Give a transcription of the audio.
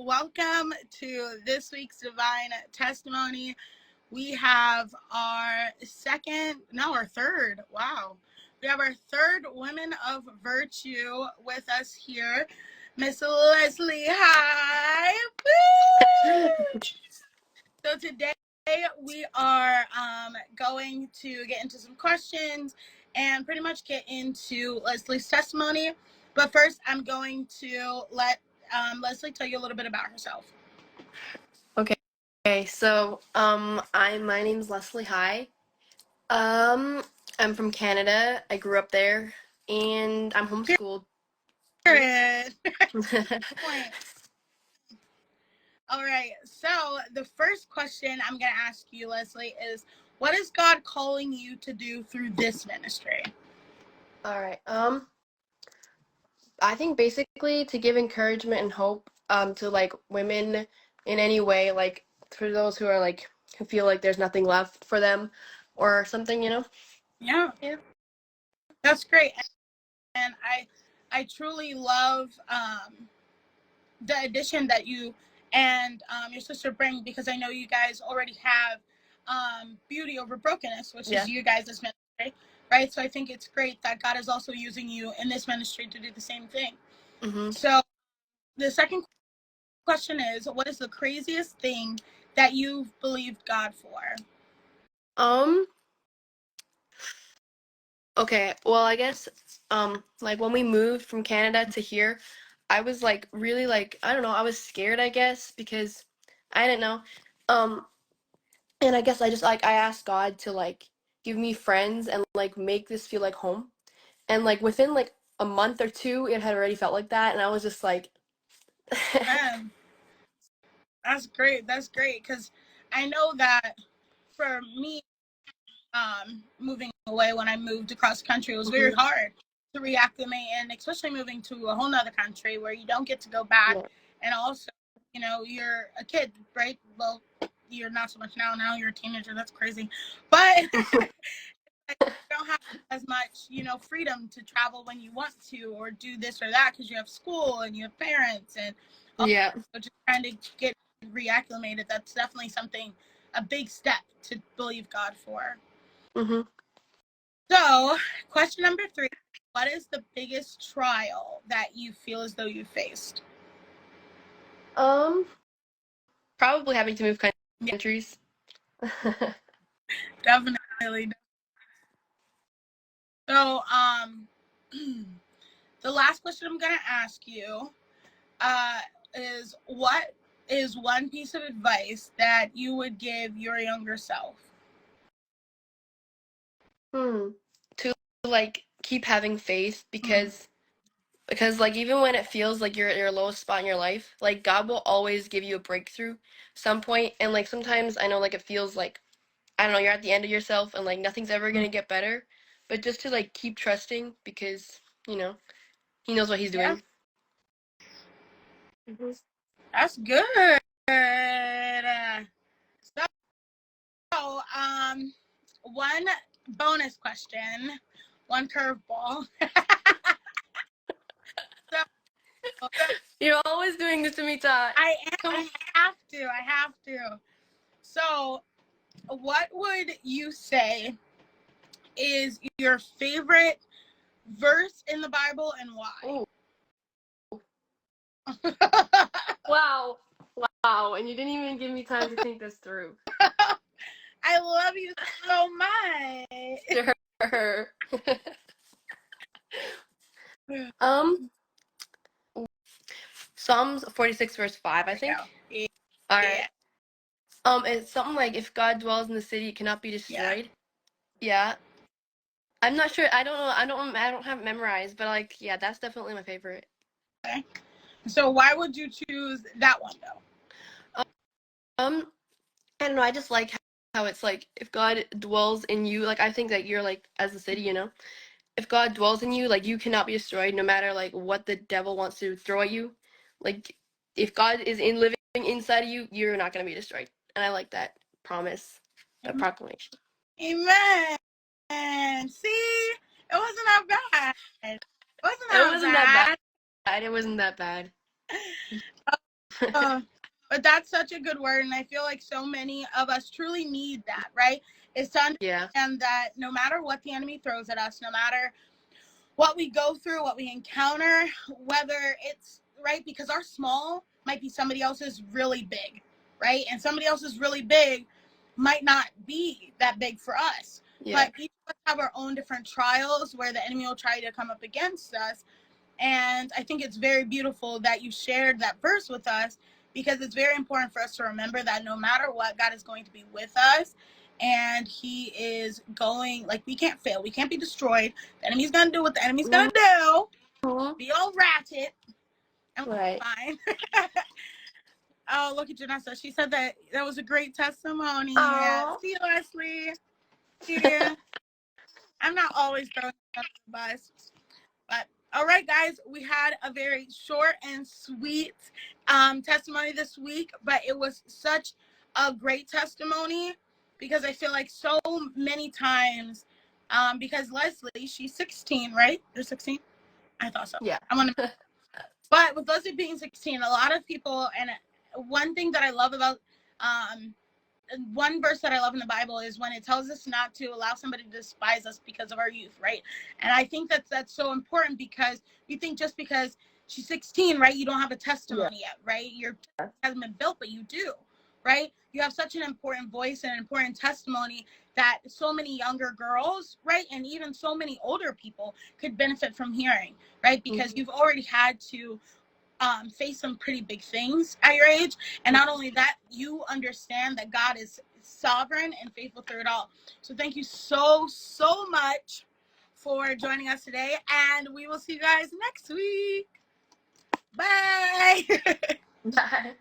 welcome to this week's Divine Testimony. We have our third, wow. We have our third Women of Virtue with us here, Miss Lesley High. Woo! So today we are going to get into some questions and pretty much get into Lesley's testimony. But first, I'm going to let Lesley tell you a little bit about herself. Okay, so my name's Lesley High. I'm from Canada. I grew up there, and I'm homeschooled. All right, so the first question I'm going to ask you, Lesley, is what is God calling you to do through this ministry? All right, I think basically to give encouragement and hope to like women in any way, like for those who are like who feel like there's nothing left for them or something, Yeah. That's great. And I truly love the addition that you and your sister bring, because I know you guys already have Beauty Over Brokenness, which is you guys' ministry, right? So I think it's great that God is also using you in this ministry to do the same thing. Mm-hmm. So the second question is, what is the craziest thing that you've believed God for? Okay, well, I guess like when we moved from Canada to here, I was like really like I don't know, I was scared, I guess, because I didn't know. And I guess I just like I asked God to like give me friends and like make this feel like home. And like within like a month or two, it had already felt like that, and I was just like Man, that's great. That's great, because I know that for me, moving away, when I moved across country, it was very hard to reacclimate, and especially moving to a whole nother country where you don't get to go back. And also, you're a kid, right? Well, you're not so much now you're a teenager. That's crazy. But you don't have as much, freedom to travel when you want to, or do this or that, because you have school and you have parents, and so just trying to get reacclimated. That's definitely a big step to believe God for. So, question number 3, what is the biggest trial that you feel as though you faced? Probably having to move countries. Definitely. So, the last question I'm going to ask you is, what is one piece of advice that you would give your younger self? To like keep having faith, because like even when it feels like you're at your lowest spot in your life, like God will always give you a breakthrough some point. And like sometimes I know like it feels like I don't know, you're at the end of yourself and like nothing's ever gonna get better, but just to like keep trusting, because he knows what he's doing. That's good. So one bonus question, one curveball. You're always doing this to me, Todd. I have to. So, what would you say is your favorite verse in the Bible, and why? Wow, and you didn't even give me time to think this through. I love you so much. Sure. Psalms 46 verse 5, I think. Yeah. All right. It's something like, if God dwells in the city, it cannot be destroyed. Yeah. I'm not sure. I don't know. I don't have it memorized, but like, yeah, that's definitely my favorite. Okay. So why would you choose that one though? I don't know. I just like how it's like, if God dwells in you, like I think that you're like as the city, if God dwells in you, like you cannot be destroyed, no matter like what the devil wants to throw at you. Like if God is living inside of you, you're not gonna be destroyed. And I like that promise, that proclamation. Amen. See, it wasn't that bad. It wasn't that bad. It wasn't that bad. But that's such a good word, and I feel like so many of us truly need that, right? Is to understand that no matter what the enemy throws at us, no matter what we go through, what we encounter, whether it's right, because our small might be somebody else's really big, right? And somebody else's really big might not be that big for us. But each of us have our own different trials where the enemy will try to come up against us. And I think it's very beautiful that you shared that verse with us, because it's very important for us to remember that no matter what, God is going to be with us, and he is going, like, we can't fail. We can't be destroyed. The enemy's going to do what the enemy's going to do. Be all ratchet. And we're fine. Oh, look at Janessa. She said that was a great testimony. See you, Lesley. Yeah. I'm not always throwing under the bus. But all right, guys, we had a very short and sweet testimony this week, but it was such a great testimony, because I feel like so many times, because Lesley, she's 16, right? You're 16? I thought so. Yeah. But with Lesley being 16, a lot of people, and one thing that I love about one verse that I love in the Bible is when it tells us not to allow somebody to despise us because of our youth, right? And I think that's so important, because you think just because she's 16, right, you don't have a testimony yet, right? Your hasn't been built, but you do, right? You have such an important voice and an important testimony that so many younger girls, right, and even so many older people could benefit from hearing, right? Because you've already had to face some pretty big things at your age. And not only that, you understand that God is sovereign and faithful through it all. So thank you so much for joining us today, and we will see you guys next week. Bye. Bye.